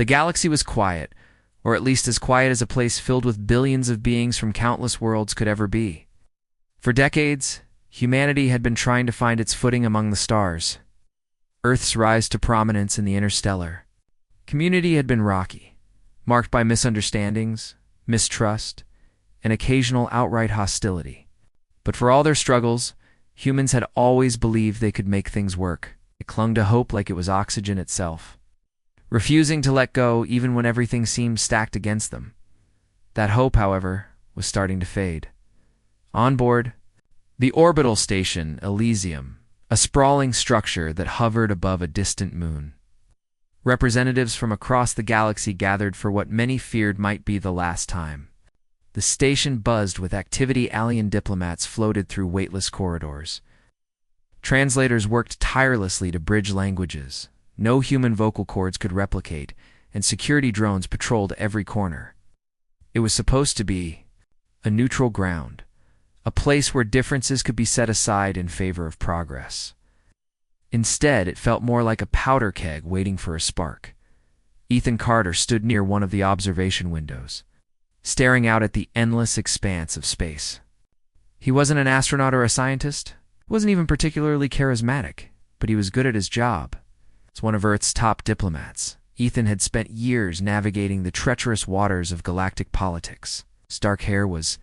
The galaxy was quiet, or at least as quiet as a place filled with billions of beings from countless worlds could ever be. For decades, humanity had been trying to find its footing among the stars. Earth's rise to prominence in the interstellar community had been rocky, marked by misunderstandings, mistrust, and occasional outright hostility. But for all their struggles, humans had always believed they could make things work. They clung to hope like it was oxygen itself, refusing to let go even when everything seemed stacked against them. That hope, however, was starting to fade. On board, the orbital station Elysium, a sprawling structure that hovered above a distant moon. Representatives from across the galaxy gathered for what many feared might be the last time. The station buzzed with activity. Alien diplomats floated through weightless corridors. Translators worked tirelessly to bridge languages no human vocal cords could replicate, and security drones patrolled every corner. It was supposed to be a neutral ground, a place where differences could be set aside in favor of progress. Instead, it felt more like a powder keg waiting for a spark. Ethan Carter stood near one of the observation windows, staring out at the endless expanse of space. He wasn't an astronaut or a scientist, wasn't even particularly charismatic, but he was good at his job. As one of Earth's top diplomats, Ethan had spent years navigating the treacherous waters of galactic politics. His dark hair was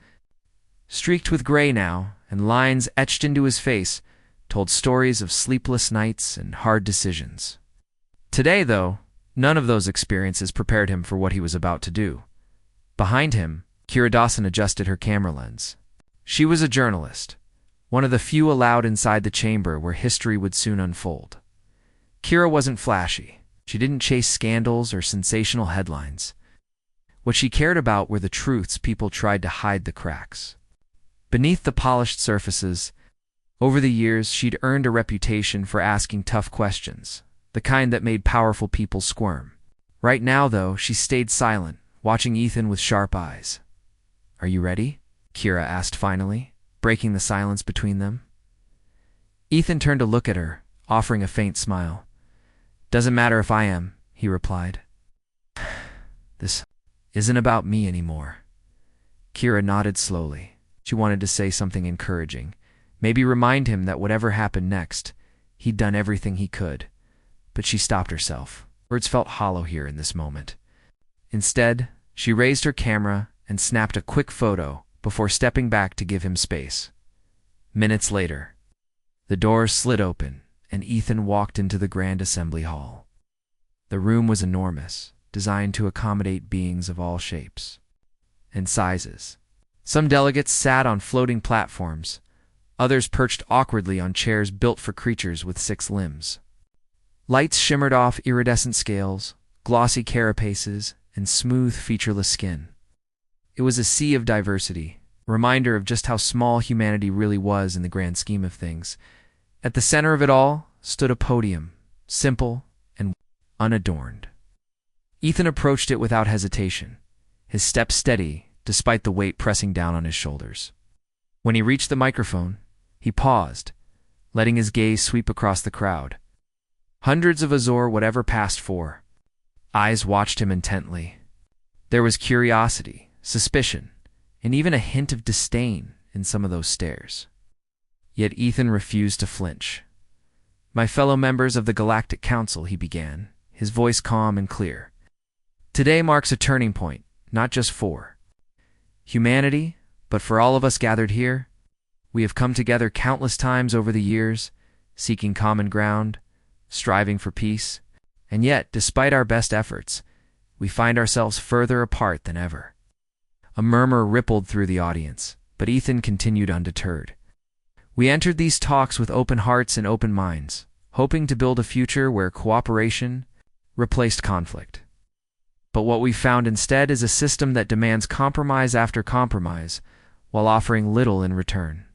streaked with gray now, and lines etched into his face told stories of sleepless nights and hard decisions. Today, though, none of those experiences prepared him for what he was about to do. Behind him, Kira Dawson adjusted her camera lens. She was a journalist, one of the few allowed inside the chamber where history would soon unfold. Kira wasn't flashy. She didn't chase scandals or sensational headlines. What she cared about were the truths people tried to hide the cracks. Beneath the polished surfaces, over the years she'd earned a reputation for asking tough questions, the kind that made powerful people squirm. Right now, though, she stayed silent, watching Ethan with sharp eyes. "Are you ready?" Kira asked finally, breaking the silence between them. Ethan turned to look at her, offering a faint smile. "Doesn't matter if I am," he replied. "This isn't about me anymore." Kira nodded slowly. She wanted to say something encouraging, maybe remind him that whatever happened next, he'd done everything he could. But she stopped herself. Words felt hollow here in this moment. Instead, she raised her camera and snapped a quick photo before stepping back to give him space. Minutes later, the doors slid open, and Ethan walked into the grand assembly hall. The room was enormous, designed to accommodate beings of all shapes and sizes. Some delegates sat on floating platforms, others perched awkwardly on chairs built for creatures with 6 limbs. Lights shimmered off iridescent scales, glossy carapaces, and smooth, featureless skin. It was a sea of diversity, a reminder of just how small humanity really was in the grand scheme of things. At the center of it all stood a podium, simple and unadorned. Ethan approached it without hesitation, his step steady despite the weight pressing down on his shoulders. When he reached the microphone, he paused, letting his gaze sweep across the crowd. Hundreds of Azor whatever passed for. Eyes watched him intently. There was curiosity, suspicion, and even a hint of disdain in some of those stares. Yet Ethan refused to flinch. "My fellow members of the Galactic Council," he began, his voice calm and clear. "Today marks a turning point, not just for humanity, but for all of us gathered here. We have come together countless times over the years, seeking common ground, striving for peace, and yet, despite our best efforts, we find ourselves further apart than ever." A murmur rippled through the audience, but Ethan continued undeterred. "We entered these talks with open hearts and open minds, hoping to build a future where cooperation replaced conflict. But what we found instead is a system that demands compromise after compromise, while offering little in return.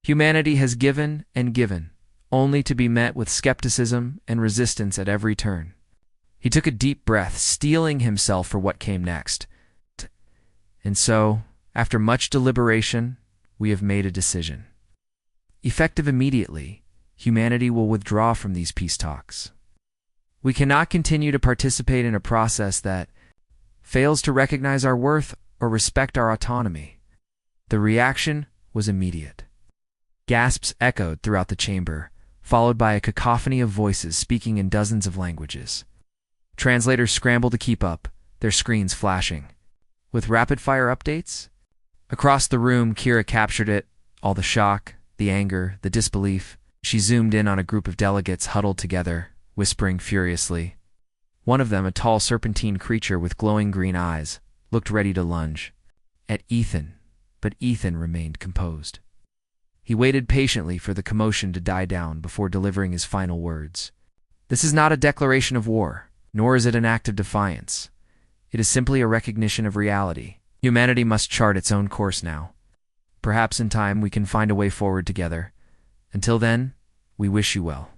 Humanity has given and given, only to be met with skepticism and resistance at every turn." He took a deep breath, steeling himself for what came next. "And so, after much deliberation, we have made a decision. Effective immediately, humanity will withdraw from these peace talks. We cannot continue to participate in a process that fails to recognize our worth or respect our autonomy. The reaction was immediate. Gasps echoed throughout the chamber, followed by a cacophony of voices speaking in dozens of languages. Translators scrambled to keep up, their screens flashing. With rapid-fire updates? Across the room, Kira captured it, all the shock, the anger, the disbelief. She zoomed in on a group of delegates huddled together, whispering furiously. One of them, a tall serpentine creature with glowing green eyes, looked ready to lunge at Ethan, but Ethan remained composed. He waited patiently for the commotion to die down before delivering his final words. This is not a declaration of war, nor is it an act of defiance. It is simply a recognition of reality. Humanity must chart its own course now. Perhaps in time we can find a way forward together. Until then, we wish you well.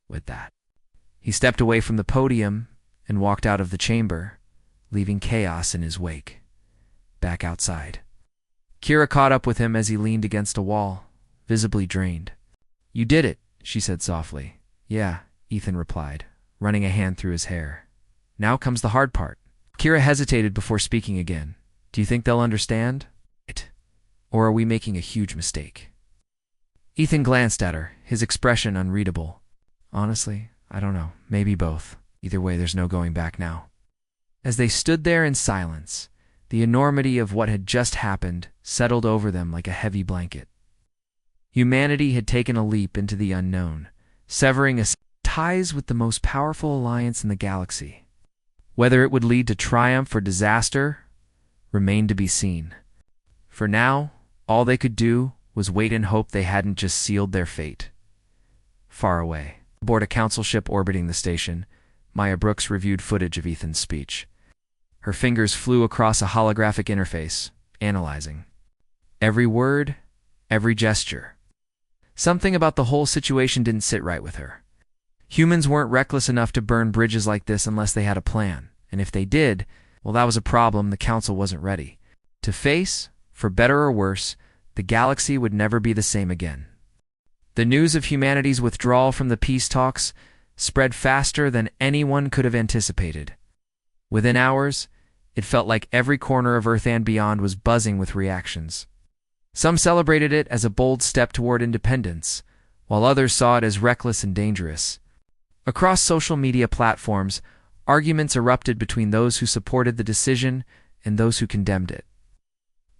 With that, he stepped away from the podium and walked out of the chamber, leaving chaos in his wake. Back outside, Kira caught up with him as he leaned against a wall, visibly drained. You did it, she said softly. Yeah, Ethan replied, running a hand through his hair. Now comes the hard part. Kira hesitated before speaking again. Do you think they'll understand? Or are we making a huge mistake? Ethan glanced at her, his expression unreadable. Honestly, I don't know. Maybe both. Either way, there's no going back now. As they stood there in silence, the enormity of what had just happened settled over them like a heavy blanket. Humanity had taken a leap into the unknown, severing ties with the most powerful alliance in the galaxy. Whether it would lead to triumph or disaster remained to be seen. For now, all they could do was wait and hope they hadn't just sealed their fate. Far away, aboard a council ship orbiting the station, Maya Brooks reviewed footage of Ethan's speech. Her fingers flew across a holographic interface, analyzing every word, every gesture. Something about the whole situation didn't sit right with her. Humans weren't reckless enough to burn bridges like this unless they had a plan, and if they did, well, that was a problem the council wasn't ready to face. For better or worse, the galaxy would never be the same again. The news of humanity's withdrawal from the peace talks spread faster than anyone could have anticipated. Within hours, it felt like every corner of Earth and beyond was buzzing with reactions. Some celebrated it as a bold step toward independence, while others saw it as reckless and dangerous. Across social media platforms, arguments erupted between those who supported the decision and those who condemned it.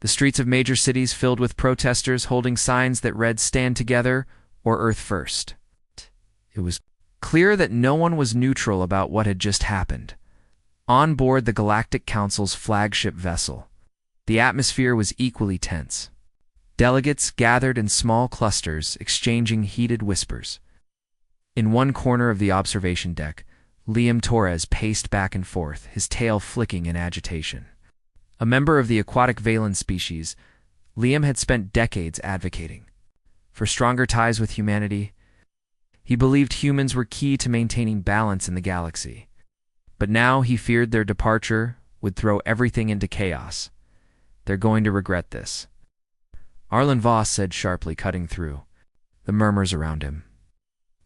The streets of major cities filled with protesters holding signs that read "Stand Together" or "Earth First." It was clear that no one was neutral about what had just happened. On board the Galactic Council's flagship vessel, the atmosphere was equally tense. Delegates gathered in small clusters, exchanging heated whispers. In one corner of the observation deck, Liam Torres paced back and forth, his tail flicking in agitation. A member of the aquatic Valen species, Liam had spent decades advocating for stronger ties with humanity. He believed humans were key to maintaining balance in the galaxy. But now he feared their departure would throw everything into chaos. They're going to regret this, Arlen Voss said sharply, cutting through the murmurs around him.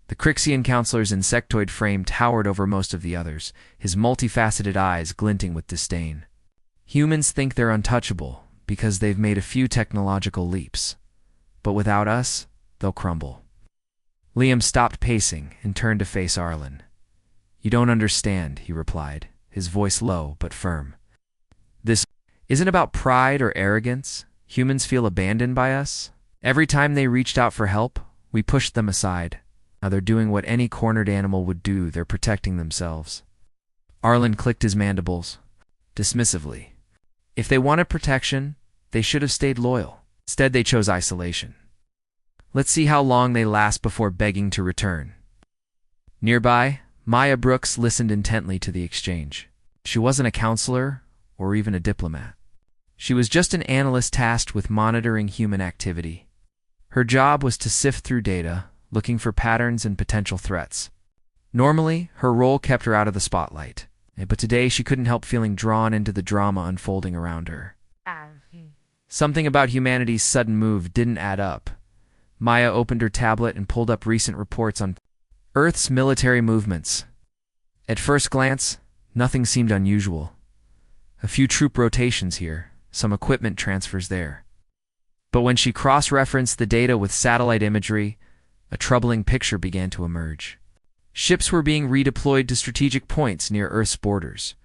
The Crixian counselor's insectoid frame towered over most of the others, his multifaceted eyes glinting with disdain. Humans think they're untouchable because they've made a few technological leaps. But without us, they'll crumble. Liam stopped pacing and turned to face Arlen. You don't understand, he replied, his voice low but firm. This isn't about pride or arrogance. Humans feel abandoned by us. Every time they reached out for help, we pushed them aside. Now they're doing what any cornered animal would do. They're protecting themselves. Arlen clicked his mandibles, dismissively. If they wanted protection, they should have stayed loyal. Instead, they chose isolation. Let's see how long they last before begging to return. Nearby, Maya Brooks listened intently to the exchange. She wasn't a counselor or even a diplomat. She was just an analyst tasked with monitoring human activity. Her job was to sift through data, looking for patterns and potential threats. Normally, her role kept her out of the spotlight, but today she couldn't help feeling drawn into the drama unfolding around her. Something about humanity's sudden move didn't add up. Maya opened her tablet and pulled up recent reports on Earth's military movements. At first glance, nothing seemed unusual. A few troop rotations here, some equipment transfers there. But when she cross-referenced the data with satellite imagery, a troubling picture began to emerge. Ships were being redeployed to strategic points near Earth's borders,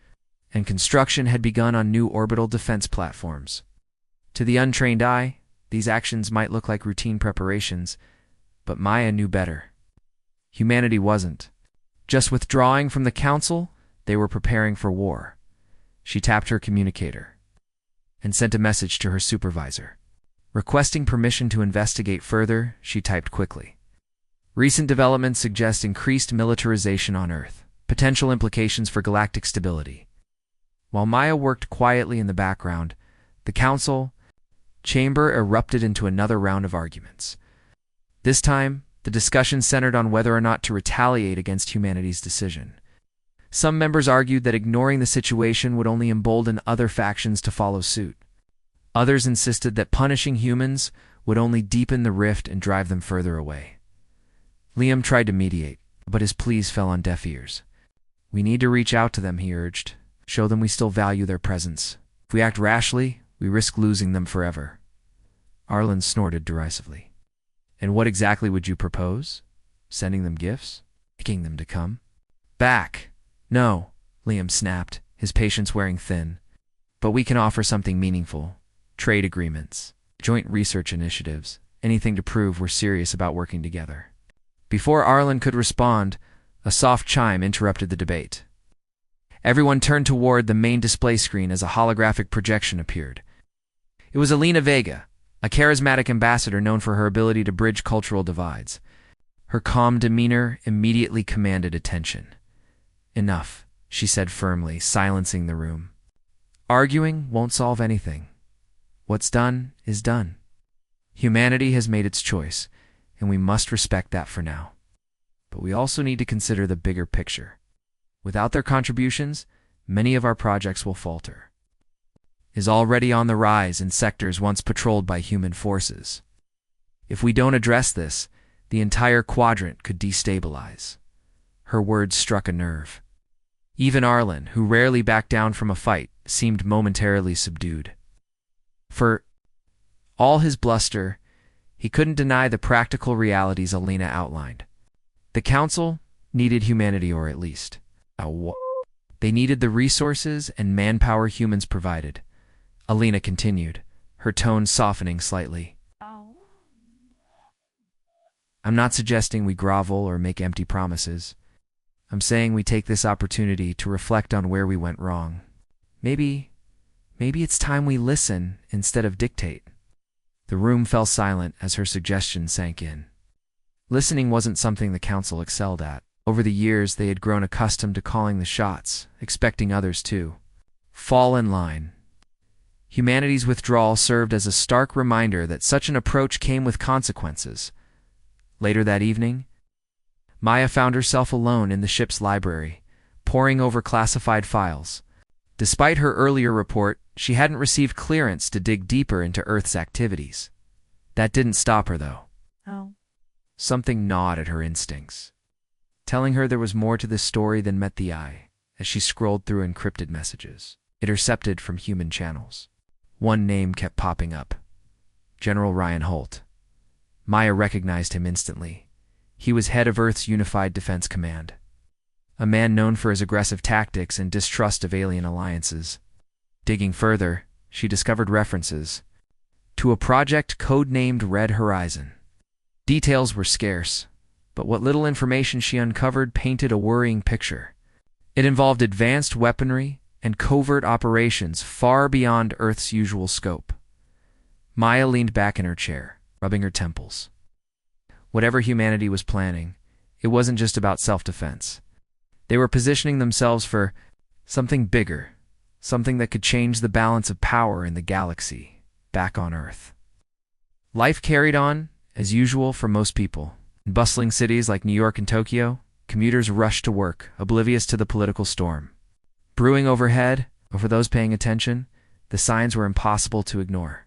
and construction had begun on new orbital defense platforms. To the untrained eye, these actions might look like routine preparations, but Maya knew better. Humanity wasn't. Just withdrawing from the Council, they were preparing for war. She tapped her communicator and sent a message to her supervisor. Requesting permission to investigate further, she typed quickly. Recent developments suggest increased militarization on Earth, potential implications for galactic stability. While Maya worked quietly in the background, the Council chamber erupted into another round of arguments. This time, the discussion centered on whether or not to retaliate against humanity's decision. Some members argued that ignoring the situation would only embolden other factions to follow suit. Others insisted that punishing humans would only deepen the rift and drive them further away. Liam tried to mediate, but his pleas fell on deaf ears. "We need to reach out to them," he urged. "Show them we still value their presence. If we act rashly, we risk losing them forever." Arlen snorted derisively. "And what exactly would you propose? Sending them gifts? Begging them to come?" "Back! No," Liam snapped, his patience wearing thin. "But we can offer something meaningful. Trade agreements, joint research initiatives, anything to prove we're serious about working together." Before Arlen could respond, a soft chime interrupted the debate. Everyone turned toward the main display screen as a holographic projection appeared. It was Alina Vega, a charismatic ambassador known for her ability to bridge cultural divides. Her calm demeanor immediately commanded attention. "Enough," she said firmly, silencing the room. "Arguing won't solve anything. What's done is done. Humanity has made its choice, and we must respect that for now. But we also need to consider the bigger picture. Without their contributions, many of our projects will falter. Is already on the rise in sectors once patrolled by human forces. If we don't address this, the entire quadrant could destabilize." Her words struck a nerve. Even Arlen, who rarely backed down from a fight, seemed momentarily subdued. For all his bluster, he couldn't deny the practical realities Alina outlined. The Council needed humanity, or at least they needed the resources and manpower humans provided. Alina continued, her tone softening slightly. "I'm not suggesting we grovel or make empty promises. I'm saying we take this opportunity to reflect on where we went wrong. Maybe it's time we listen instead of dictate." The room fell silent as her suggestion sank in. Listening wasn't something the Council excelled at. Over the years, they had grown accustomed to calling the shots, expecting others to fall in line. Humanity's withdrawal served as a stark reminder that such an approach came with consequences. Later that evening, Maya found herself alone in the ship's library, poring over classified files. Despite her earlier report, she hadn't received clearance to dig deeper into Earth's activities. That didn't stop her, though. Something gnawed at her instincts, telling her there was more to this story than met the eye, as she scrolled through encrypted messages, intercepted from human channels. One name kept popping up: General Ryan Holt. Maya recognized him instantly. He was head of Earth's Unified Defense Command, a man known for his aggressive tactics and distrust of alien alliances. Digging further, she discovered references to a project codenamed Red Horizon. Details were scarce, but what little information she uncovered painted a worrying picture. It involved advanced weaponry and covert operations far beyond Earth's usual scope. Maya leaned back in her chair, rubbing her temples. Whatever humanity was planning, it wasn't just about self-defense. They were positioning themselves for something bigger, something that could change the balance of power in the galaxy, back on Earth. Life carried on, as usual for most people. In bustling cities like New York and Tokyo, commuters rushed to work, oblivious to the political storm. Brewing overhead, or for those paying attention, the signs were impossible to ignore.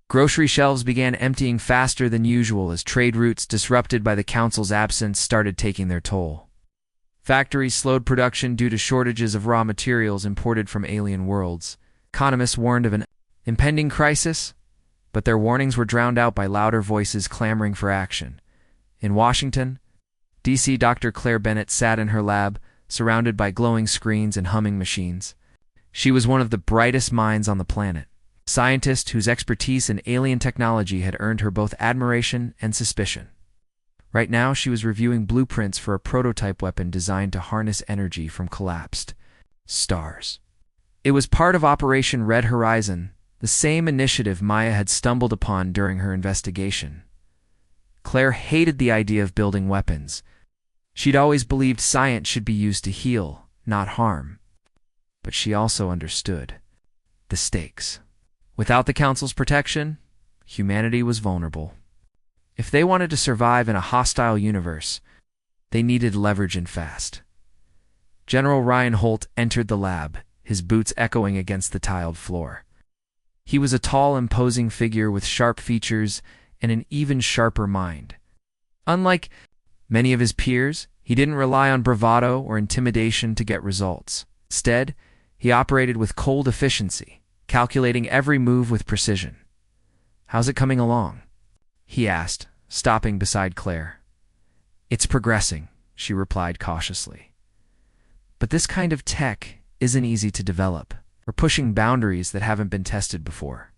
Grocery shelves began emptying faster than usual as trade routes disrupted by the Council's absence started taking their toll. Factories slowed production due to shortages of raw materials imported from alien worlds. Economists warned of an impending crisis, but their warnings were drowned out by louder voices clamoring for action. In Washington, D.C., Dr. Claire Bennett sat in her lab, surrounded by glowing screens and humming machines. She was one of the brightest minds on the planet, a scientist whose expertise in alien technology had earned her both admiration and suspicion. Right now, she was reviewing blueprints for a prototype weapon designed to harness energy from collapsed stars. It was part of Operation Red Horizon, the same initiative Maya had stumbled upon during her investigation. Claire hated the idea of building weapons. She'd always believed science should be used to heal, not harm. But she also understood the stakes. Without the Council's protection, humanity was vulnerable. If they wanted to survive in a hostile universe, they needed leverage and fast. General Ryan Holt entered the lab, his boots echoing against the tiled floor. He was a tall, imposing figure with sharp features and an even sharper mind. Unlike many of his peers, he didn't rely on bravado or intimidation to get results. Instead, he operated with cold efficiency, calculating every move with precision. "How's it coming along?" he asked, stopping beside Claire. "It's progressing," she replied cautiously. "But this kind of tech isn't easy to develop. We're pushing boundaries that haven't been tested before."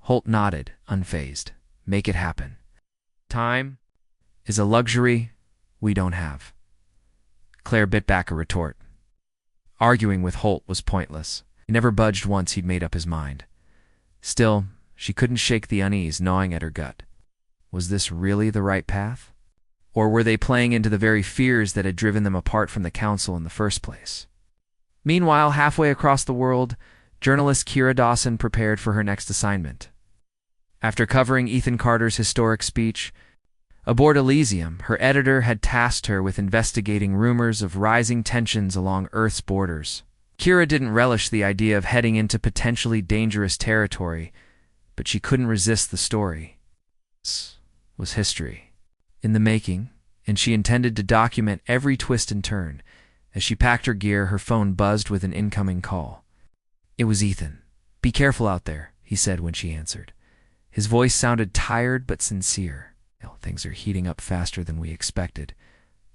Holt nodded, unfazed. "Make it happen. Time is a luxury we don't have." Claire bit back a retort. Arguing with Holt was pointless. He never budged once he'd made up his mind. Still, she couldn't shake the unease gnawing at her gut. Was this really the right path? Or were they playing into the very fears that had driven them apart from the Council in the first place? Meanwhile, halfway across the world, journalist Kira Dawson prepared for her next assignment. After covering Ethan Carter's historic speech, aboard Elysium, her editor had tasked her with investigating rumors of rising tensions along Earth's borders. Kira didn't relish the idea of heading into potentially dangerous territory, but she couldn't resist the story. This was history in the making, and she intended to document every twist and turn. As she packed her gear, her phone buzzed with an incoming call. It was Ethan. "Be careful out there," he said when she answered. His voice sounded tired but sincere. "Things are heating up faster than we expected."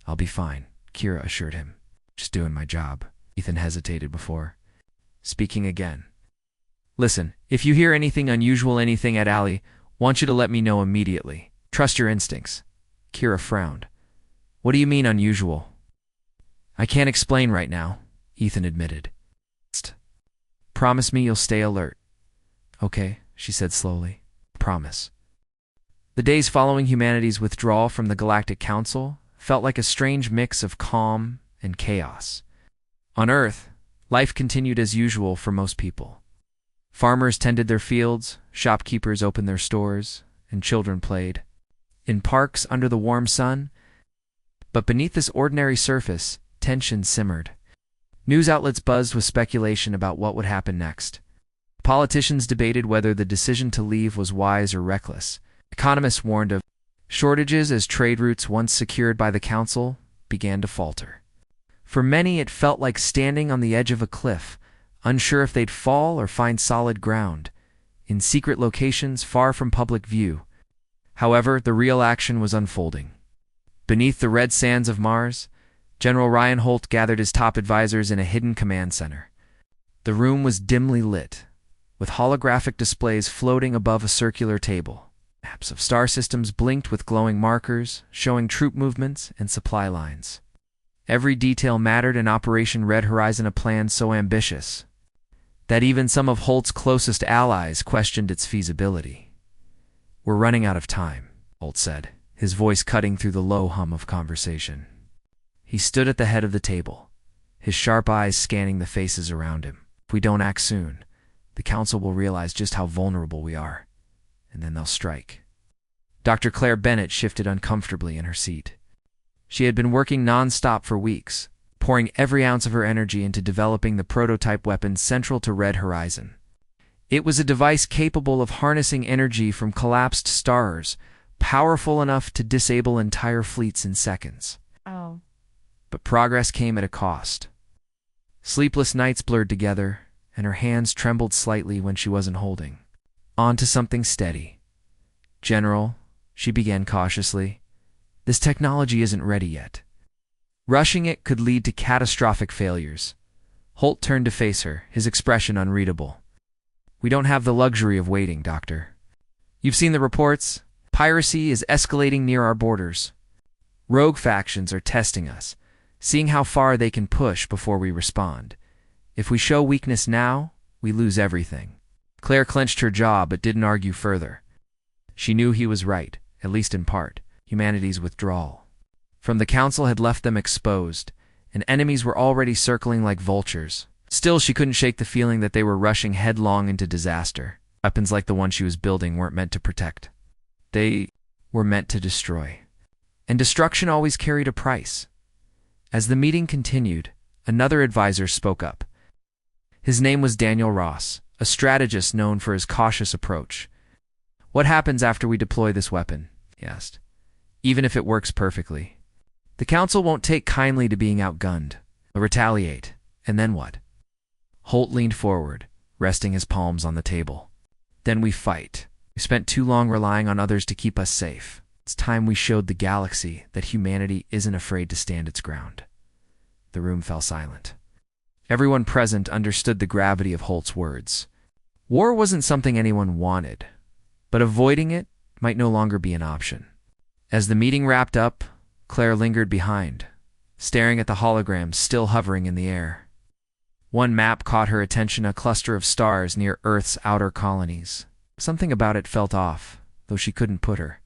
"I'll be fine," Kira assured him. "Just doing my job." Ethan hesitated before speaking again. "Listen, if you hear anything unusual, anything at Allie, want you to let me know immediately. Trust your instincts." Kira frowned. "What do you mean unusual?" "I can't explain right now," Ethan admitted. "Promise me you'll stay alert." "Okay," she said slowly. "Promise." The days following humanity's withdrawal from the Galactic Council felt like a strange mix of calm and chaos. On Earth, life continued as usual for most people. Farmers tended their fields, shopkeepers opened their stores, and children played in parks under the warm sun. But beneath this ordinary surface, tension simmered. News outlets buzzed with speculation about what would happen next. Politicians debated whether the decision to leave was wise or reckless. Economists warned of shortages as trade routes once secured by the Council began to falter. For many, it felt like standing on the edge of a cliff, unsure if they'd fall or find solid ground, in secret locations far from public view. However, the real action was unfolding. Beneath the red sands of Mars, General Ryan Holt gathered his top advisors in a hidden command center. The room was dimly lit, with holographic displays floating above a circular table. Maps of star systems blinked with glowing markers, showing troop movements and supply lines. Every detail mattered in Operation Red Horizon, a plan so ambitious that even some of Holt's closest allies questioned its feasibility. "We're running out of time," Holt said, his voice cutting through the low hum of conversation. He stood at the head of the table, his sharp eyes scanning the faces around him. "If we don't act soon, the Council will realize just how vulnerable we are, and then they'll strike." Dr. Claire Bennett shifted uncomfortably in her seat. She had been working non-stop for weeks, pouring every ounce of her energy into developing the prototype weapon central to Red Horizon. It was a device capable of harnessing energy from collapsed stars, powerful enough to disable entire fleets in seconds. Oh. but progress came at a cost. Sleepless nights blurred together, and her hands trembled slightly when she wasn't holding on to something steady. "General," she began cautiously, "this technology isn't ready yet. Rushing it could lead to catastrophic failures." Holt turned to face her, his expression unreadable. "We don't have the luxury of waiting, Doctor. You've seen the reports. Piracy is escalating near our borders. Rogue factions are testing us, seeing how far they can push before we respond. If we show weakness now, we lose everything." Claire clenched her jaw but didn't argue further. She knew he was right, at least in part. Humanity's withdrawal from the Council had left them exposed, and enemies were already circling like vultures. Still, she couldn't shake the feeling that they were rushing headlong into disaster. Weapons like the one she was building weren't meant to protect. They were meant to destroy. And destruction always carried a price. As the meeting continued, another advisor spoke up. His name was Daniel Ross, a strategist known for his cautious approach. "What happens after we deploy this weapon?" he asked. "Even if it works perfectly, the Council won't take kindly to being outgunned. They'll retaliate. And then what?" Holt leaned forward, resting his palms on the table. "Then we fight. We spent too long relying on others to keep us safe. It's time we showed the galaxy that humanity isn't afraid to stand its ground." The room fell silent. Everyone present understood the gravity of Holt's words. War wasn't something anyone wanted, but avoiding it might no longer be an option. As the meeting wrapped up, Claire lingered behind, staring at the holograms still hovering in the air. One map caught her attention, a cluster of stars near Earth's outer colonies. Something about it felt off, though she couldn't put her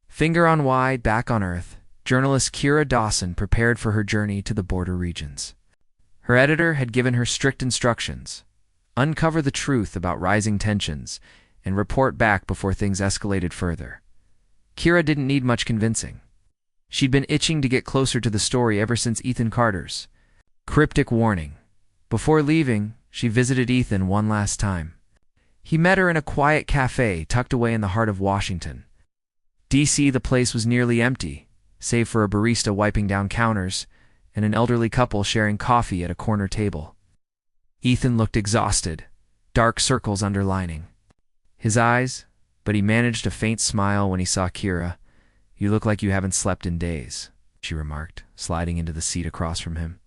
finger on why. Back on Earth, journalist Kira Dawson prepared for her journey to the border regions. Her editor had given her strict instructions: uncover the truth about rising tensions and report back before things escalated further. Kira didn't need much convincing. She'd been itching to get closer to the story ever since Ethan Carter's cryptic warning. Before leaving, she visited Ethan one last time. He met her in a quiet cafe tucked away in the heart of Washington, D.C. The place was nearly empty, save for a barista wiping down counters and an elderly couple sharing coffee at a corner table. Ethan looked exhausted, dark circles underlining his eyes, but he managed a faint smile when he saw Kira. "You look like you haven't slept in days," she remarked, sliding into the seat across from him.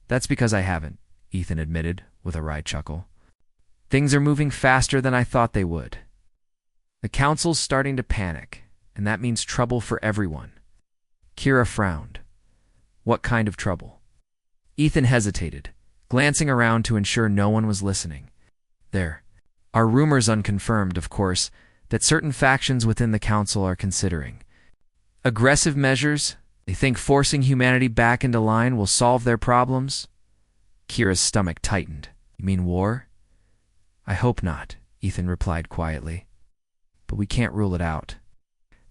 "That's because I haven't," Ethan admitted, with a wry chuckle. "Things are moving faster than I thought they would. The Council's starting to panic, and that means trouble for everyone." Kira frowned. "What kind of trouble?" Ethan hesitated, glancing around to ensure no one was listening. "There are rumors, unconfirmed, of course, that certain factions within the Council are considering aggressive measures. They think forcing humanity back into line will solve their problems." Kira's stomach tightened. "You mean war?" "I hope not," Ethan replied quietly. "But we can't rule it out.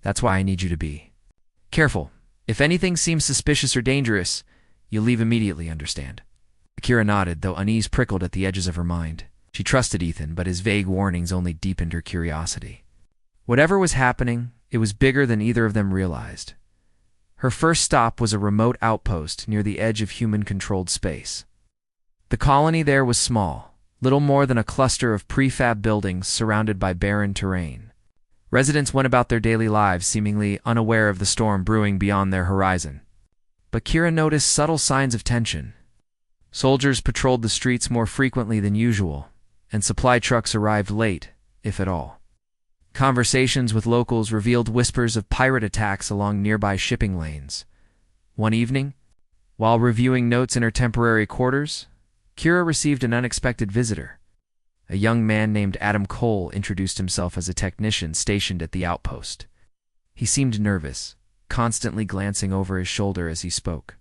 That's why I need you to be careful. If anything seems suspicious or dangerous, you'll leave immediately, understand?" Kira nodded, though unease prickled at the edges of her mind. She trusted Ethan, but his vague warnings only deepened her curiosity. Whatever was happening, it was bigger than either of them realized. Her first stop was a remote outpost near the edge of human-controlled space. The colony there was small, little more than a cluster of prefab buildings surrounded by barren terrain. Residents went about their daily lives seemingly unaware of the storm brewing beyond their horizon. But Kira noticed subtle signs of tension. Soldiers patrolled the streets more frequently than usual, and supply trucks arrived late, if at all. Conversations with locals revealed whispers of pirate attacks along nearby shipping lanes. One evening, while reviewing notes in her temporary quarters, Kira received an unexpected visitor. A young man named Adam Cole introduced himself as a technician stationed at the outpost. He seemed nervous, constantly glancing over his shoulder as he spoke.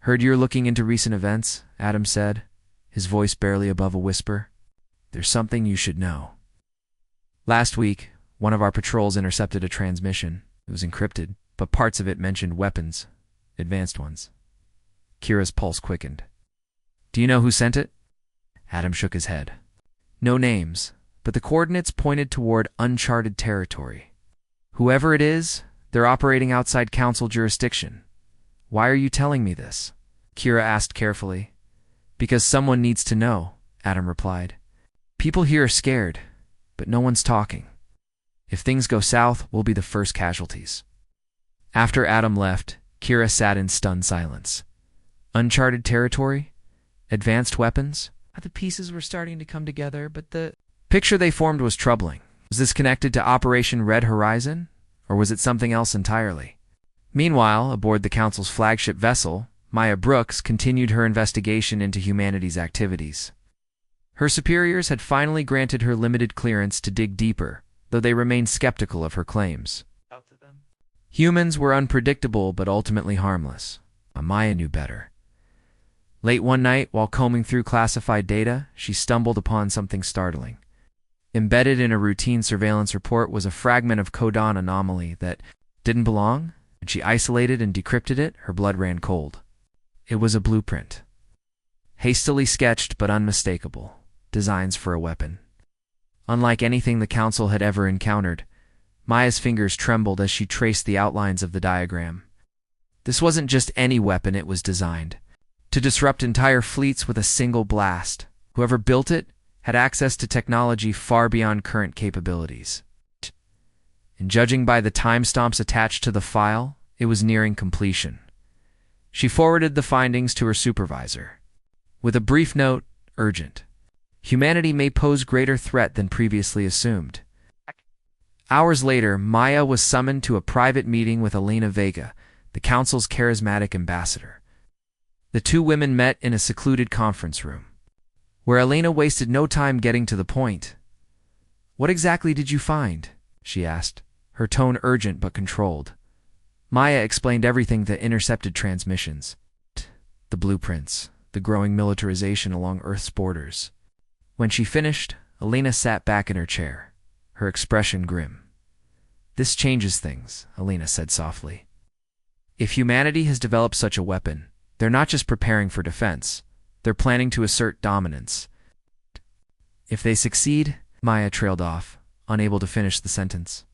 "Heard you're looking into recent events," Adam said, his voice barely above a whisper. "There's something you should know. Last week, one of our patrols intercepted a transmission. It was encrypted, but parts of it mentioned weapons, advanced ones." Kira's pulse quickened. "Do you know who sent it?" Adam shook his head. "No names, but the coordinates pointed toward uncharted territory. Whoever it is, they're operating outside Council jurisdiction. Why are you telling me this?" Kira asked carefully. Because someone needs to know, Adam replied. People here are scared, but no one's talking. If things go south, we'll be the first casualties. After Adam left, Kira sat in stunned silence. Uncharted territory? Advanced weapons? The pieces were starting to come together, but the picture they formed was troubling. Was this connected to Operation Red Horizon, or was it something else entirely? Meanwhile, aboard the Council's flagship vessel, Maya Brooks continued her investigation into humanity's activities. Her superiors had finally granted her limited clearance to dig deeper, though they remained skeptical of her claims. Humans were unpredictable but ultimately harmless. Maya knew better. Late one night, while combing through classified data, she stumbled upon something startling. Embedded in a routine surveillance report was a fragment of codon anomaly that didn't belong. When she isolated and decrypted it, her blood ran cold. It was a blueprint. Hastily sketched but unmistakable. Designs for a weapon. Unlike anything the Council had ever encountered, Maya's fingers trembled as she traced the outlines of the diagram. This wasn't just any weapon, it was designed to disrupt entire fleets with a single blast. Whoever built it had access to technology far beyond current capabilities. And judging by the timestamps attached to the file, it was nearing completion. She forwarded the findings to her supervisor. With a brief note, urgent. Humanity may pose greater threat than previously assumed. Hours later, Maya was summoned to a private meeting with Elena Vega, the Council's charismatic ambassador. The two women met in a secluded conference room, where Elena wasted no time getting to the point. What exactly did you find? She asked, her tone urgent but controlled. Maya explained everything: the intercepted transmissions, the blueprints, the growing militarization along Earth's borders. When she finished, Elena sat back in her chair, her expression grim. This changes things, Elena said softly. If humanity has developed such a weapon, they're not just preparing for defense, they're planning to assert dominance. If they succeed, Maya trailed off, unable to finish the sentence.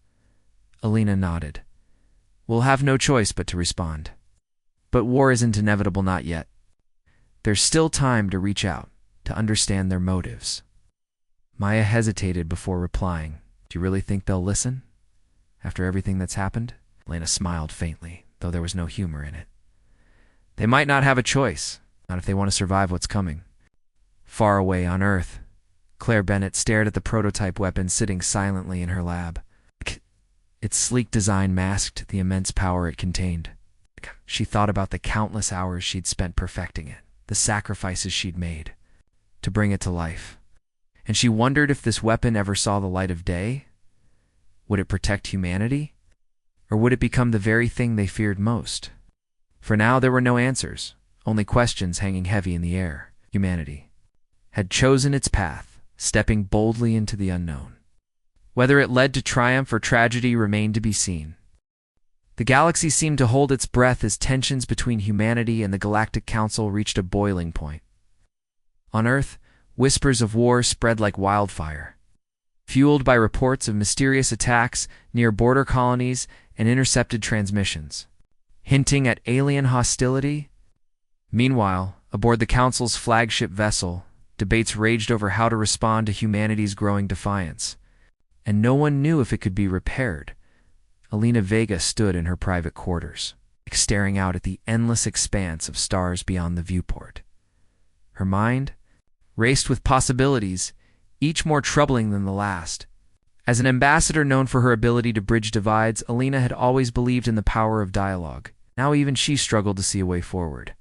Elena nodded. We'll have no choice but to respond. But war isn't inevitable, not yet. There's still time to reach out, to understand their motives. Maya hesitated before replying. Do you really think they'll listen? After everything that's happened? Elena smiled faintly, though there was no humor in it. They might not have a choice, not if they want to survive what's coming. Far away on Earth, Claire Bennett stared at the prototype weapon sitting silently in her lab. Its sleek design masked the immense power it contained. She thought about the countless hours she'd spent perfecting it, the sacrifices she'd made to bring it to life. And she wondered if this weapon ever saw the light of day. Would it protect humanity? Or would it become the very thing they feared most? For now, there were no answers, only questions hanging heavy in the air. Humanity had chosen its path, stepping boldly into the unknown. Whether it led to triumph or tragedy remained to be seen. The galaxy seemed to hold its breath as tensions between humanity and the Galactic Council reached a boiling point. On Earth, whispers of war spread like wildfire, fueled by reports of mysterious attacks near border colonies and intercepted transmissions, hinting at alien hostility. Meanwhile, aboard the Council's flagship vessel, debates raged over how to respond to humanity's growing defiance, and no one knew if it could be repaired. Elena Vega stood in her private quarters, staring out at the endless expanse of stars beyond the viewport. Her mind raced with possibilities, each more troubling than the last. As an ambassador known for her ability to bridge divides, Elena had always believed in the power of dialogue. Now even she struggled to see a way forward.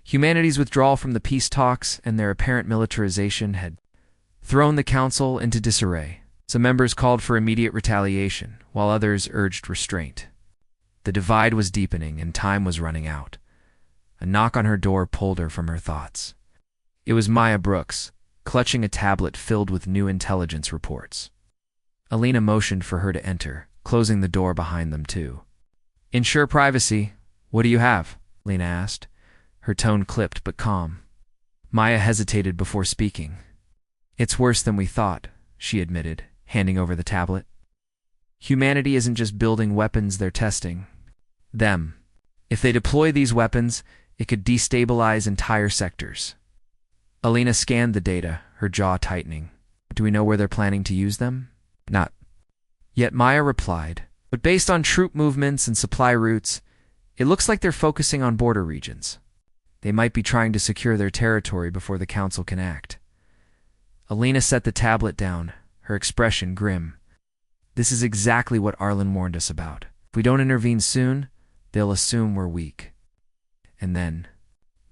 Humanity's withdrawal from the peace talks and their apparent militarization had thrown the Council into disarray. Some members called for immediate retaliation, while others urged restraint. The divide was deepening and time was running out. A knock on her door pulled her from her thoughts. It was Maya Brooks, clutching a tablet filled with new intelligence reports. Elena motioned for her to enter, closing the door behind them too. Ensure privacy. What do you have? Elena asked, her tone clipped but calm. Maya hesitated before speaking. It's worse than we thought, she admitted, handing over the tablet. Humanity isn't just building weapons, they're testing them. If they deploy these weapons, It could destabilize entire sectors. Alina scanned the data, her jaw tightening. Do we know where they're planning to use them? Not yet, Maya replied. But based on troop movements and supply routes, it looks like they're focusing on border regions. They might be trying to secure their territory before the council can act. Alina set the tablet down, her expression grim. This is exactly what Arlen warned us about. If we don't intervene soon, they'll assume we're weak. And then,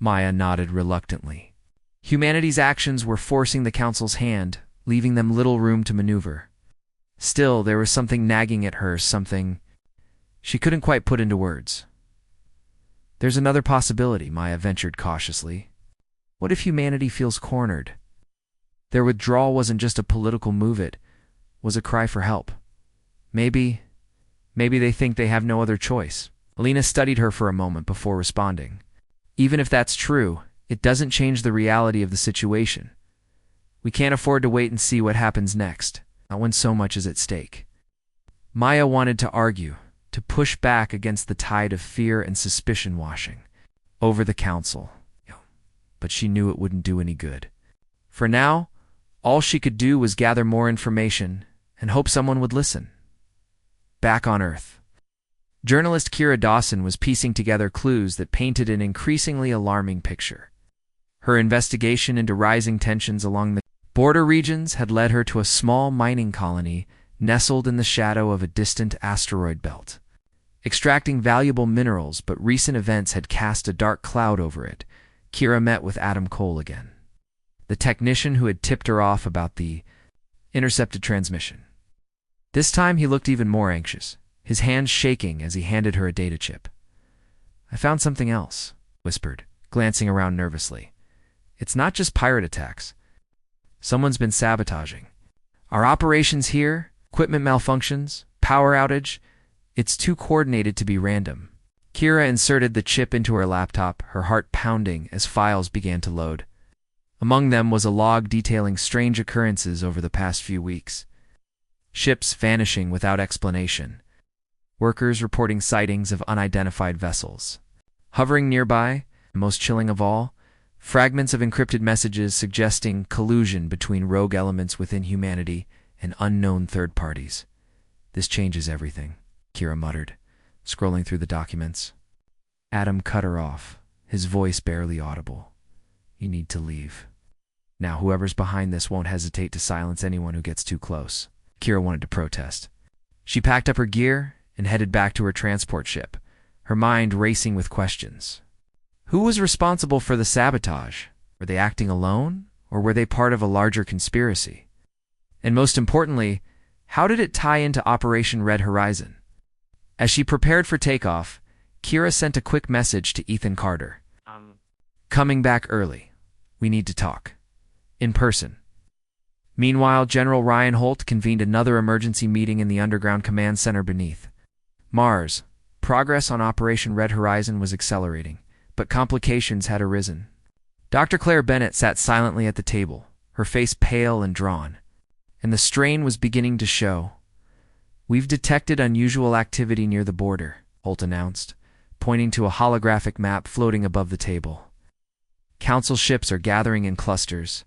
Maya nodded reluctantly. Humanity's actions were forcing the council's hand, leaving them little room to maneuver. Still, there was something nagging at her, something she couldn't quite put into words. There's another possibility, Maya ventured cautiously. What if humanity feels cornered? Their withdrawal wasn't just a political move, it was a cry for help. Maybe they think they have no other choice. Alina studied her for a moment before responding. Even if that's true, it doesn't change the reality of the situation. We can't afford to wait and see what happens next, not when so much is at stake. Maya wanted to argue, to push back against the tide of fear and suspicion washing over the council. But she knew it wouldn't do any good. For now, all she could do was gather more information and hope someone would listen. Back on Earth, journalist Kira Dawson was piecing together clues that painted an increasingly alarming picture. Her investigation into rising tensions along the border regions had led her to a small mining colony nestled in the shadow of a distant asteroid belt. Extracting valuable minerals, but recent events had cast a dark cloud over it. Kira met with Adam Cole again, the technician who had tipped her off about the intercepted transmission. This time he looked even more anxious, his hands shaking as he handed her a data chip. I found something else, whispered, glancing around nervously. It's not just pirate attacks. Someone's been sabotaging our operations here, equipment malfunctions, power outage. It's too coordinated to be random. Kira inserted the chip into her laptop, her heart pounding as files began to load. Among them was a log detailing strange occurrences over the past few weeks. Ships vanishing without explanation. Workers reporting sightings of unidentified vessels. Hovering nearby, most chilling of all, fragments of encrypted messages suggesting collusion between rogue elements within humanity and unknown third parties. This changes everything, Kira muttered, scrolling through the documents. Adam cut her off, his voice barely audible. You need to leave. Now whoever's behind this won't hesitate to silence anyone who gets too close. Kira wanted to protest. She packed up her gear and headed back to her transport ship, her mind racing with questions. Who was responsible for the sabotage? Were they acting alone, or were they part of a larger conspiracy? And most importantly, how did it tie into Operation Red Horizon? As she prepared for takeoff, Kira sent a quick message to Ethan Carter. Coming back early. We need to talk. In person. Meanwhile, General Ryan Holt convened another emergency meeting in the underground command center beneath. Mars. Progress on Operation Red Horizon was accelerating, but complications had arisen. Dr. Claire Bennett sat silently at the table, her face pale and drawn, and the strain was beginning to show. We've detected unusual activity near the border, Holt announced, pointing to a holographic map floating above the table. Council ships are gathering in clusters,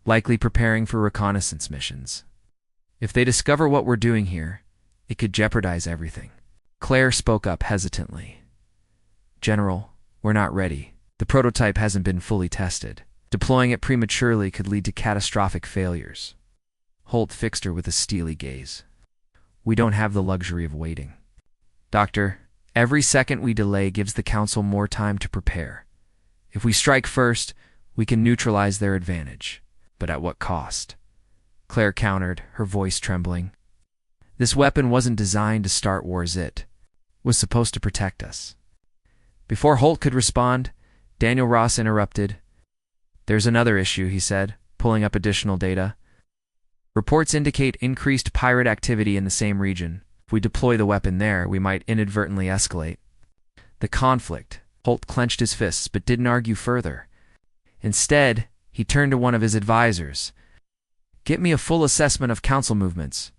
likely preparing for reconnaissance missions. If they discover what we're doing here, it could jeopardize everything. Claire spoke up hesitantly. General, we're not ready. The prototype hasn't been fully tested. Deploying it prematurely could lead to catastrophic failures. Holt fixed her with a steely gaze. We don't have the luxury of waiting. Doctor, every second we delay gives the Council more time to prepare. If we strike first, we can neutralize their advantage. But at what cost? Claire countered, her voice trembling. This weapon wasn't designed to start wars, it was supposed to protect us. Before Holt could respond, Daniel Ross interrupted. There's another issue, he said, pulling up additional data. Reports indicate increased pirate activity in the same region. If we deploy the weapon there, we might inadvertently escalate the conflict. Holt clenched his fists but didn't argue further. Instead, he turned to one of his advisors. Get me a full assessment of Council movements.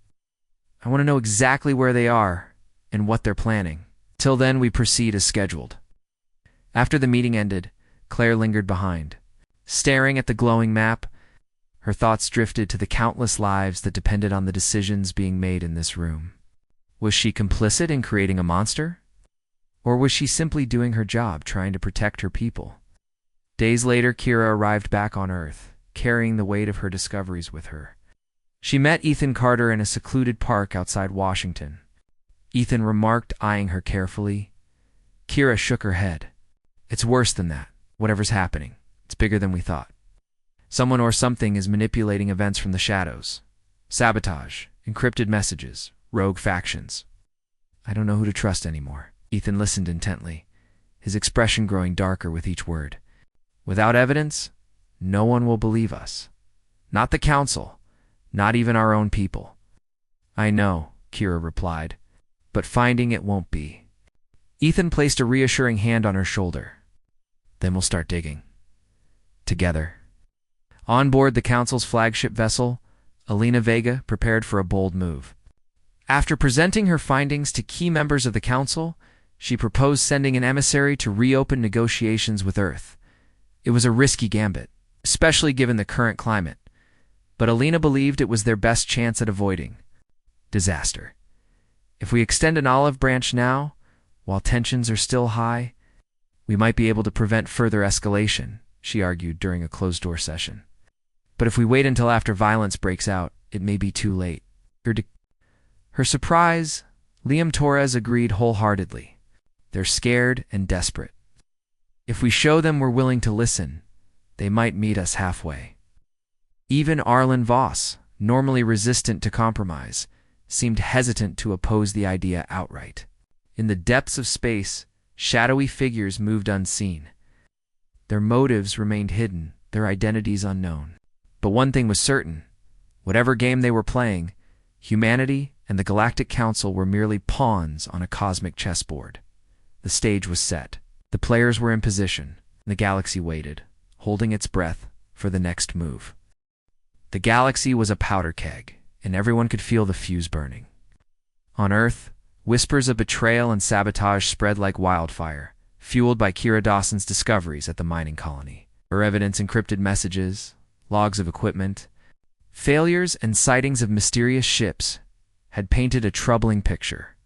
I want to know exactly where they are and what they're planning. Till then, we proceed as scheduled. After the meeting ended, Claire lingered behind. Staring at the glowing map, her thoughts drifted to the countless lives that depended on the decisions being made in this room. Was she complicit in creating a monster? Or was she simply doing her job, trying to protect her people? Days later, Kira arrived back on Earth, carrying the weight of her discoveries with her. She met Ethan Carter in a secluded park outside Washington. Ethan remarked, eyeing her carefully. Kira shook her head. It's worse than that. Whatever's happening, it's bigger than we thought. Someone or something is manipulating events from the shadows. Sabotage, encrypted messages, rogue factions. I don't know who to trust anymore. Ethan listened intently, his expression growing darker with each word. Without evidence, no one will believe us. Not the council, not even our own people. I know, Kira replied, but finding it won't be. Ethan placed a reassuring hand on her shoulder. Then we'll start digging. Together. On board the council's flagship vessel, Alina Vega prepared for a bold move. After presenting her findings to key members of the council, she proposed sending an emissary to reopen negotiations with Earth. It was a risky gambit, especially given the current climate, but Alina believed it was their best chance at avoiding disaster. If we extend an olive branch now, while tensions are still high, we might be able to prevent further escalation, she argued during a closed-door session. But if we wait until after violence breaks out, it may be too late. Her surprise, Liam Torres agreed wholeheartedly. They're scared and desperate. If we show them we're willing to listen, they might meet us halfway. Even Arlen Voss, normally resistant to compromise, seemed hesitant to oppose the idea outright. In the depths of space, shadowy figures moved unseen. Their motives remained hidden, their identities unknown. But one thing was certain. Whatever game they were playing, humanity and the Galactic Council were merely pawns on a cosmic chessboard. The stage was set. The players were in position. The galaxy waited, holding its breath for the next move. The galaxy was a powder keg, and everyone could feel the fuse burning. On Earth, whispers of betrayal and sabotage spread like wildfire, fueled by Kira Dawson's discoveries at the mining colony. Her evidence encrypted messages, logs of equipment, failures and sightings of mysterious ships had painted a troubling picture.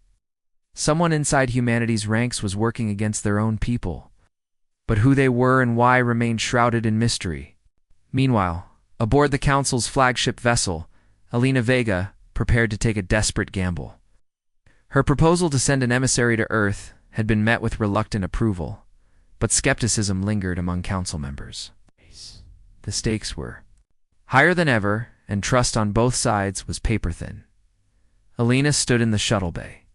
Someone inside humanity's ranks was working against their own people, but who they were and why remained shrouded in mystery. Meanwhile, aboard the Council's flagship vessel, Alina Vega prepared to take a desperate gamble. Her proposal to send an emissary to Earth had been met with reluctant approval, but skepticism lingered among council members. The stakes were higher than ever, and trust on both sides was paper-thin. Alina stood in the shuttle bay,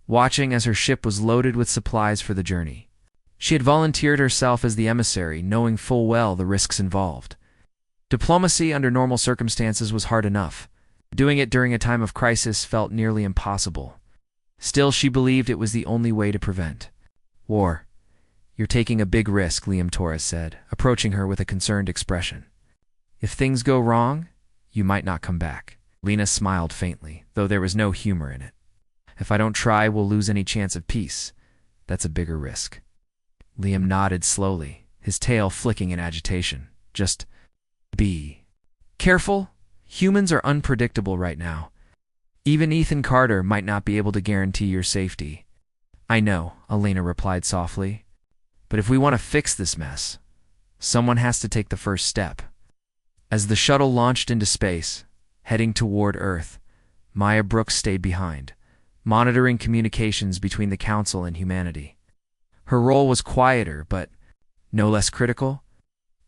watching as her ship was loaded with supplies for the journey. She had volunteered herself as the emissary, knowing full well the risks involved. Diplomacy under normal circumstances was hard enough. Doing it during a time of crisis felt nearly impossible. Still, she believed it was the only way to prevent war. You're taking a big risk, Liam Torres said, approaching her with a concerned expression. If things go wrong, you might not come back. Lena smiled faintly, though there was no humor in it. If I don't try, we'll lose any chance of peace. That's a bigger risk. Liam nodded slowly, his tail flicking in agitation. Just be careful. Humans are unpredictable right now. Even Ethan Carter might not be able to guarantee your safety. I know, Alina replied softly. But if we want to fix this mess, someone has to take the first step. As the shuttle launched into space, heading toward Earth, Maya Brooks stayed behind, monitoring communications between the Council and humanity. Her role was quieter, but no less critical.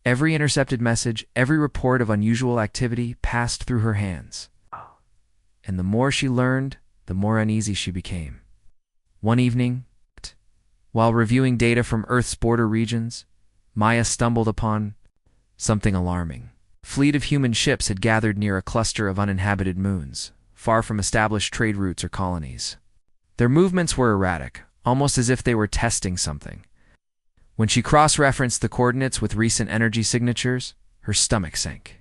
Every intercepted message, every report of unusual activity passed through her hands. And the more she learned, the more uneasy she became. One evening, while reviewing data from Earth's border regions, Maya stumbled upon something alarming. A fleet of human ships had gathered near a cluster of uninhabited moons, far from established trade routes or colonies. Their movements were erratic, almost as if they were testing something. When she cross-referenced the coordinates with recent energy signatures, her stomach sank.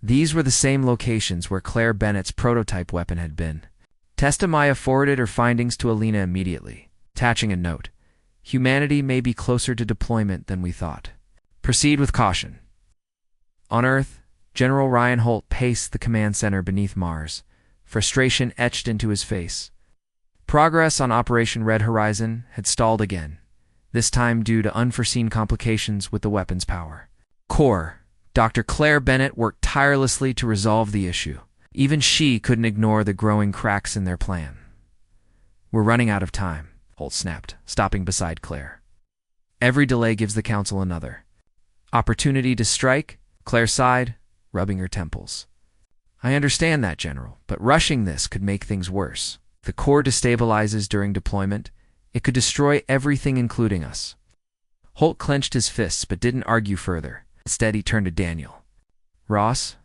These were the same locations where Claire Bennett's prototype weapon had been. Maya forwarded her findings to Alina immediately, attaching a note. Humanity may be closer to deployment than we thought. Proceed with caution. On Earth, General Ryan Holt paced the command center beneath Mars, frustration etched into his face. Progress on Operation Red Horizon had stalled again, this time due to unforeseen complications with the weapon's power. Core, Dr. Claire Bennett worked tirelessly to resolve the issue. Even she couldn't ignore the growing cracks in their plan. We're running out of time, Holt snapped, stopping beside Claire. Every delay gives the Council another opportunity to strike, Claire sighed, rubbing her temples. I understand that, General, but rushing this could make things worse. The core destabilizes during deployment. It could destroy everything, including us. Holt clenched his fists but didn't argue further. Instead, he turned to Daniel. Ross,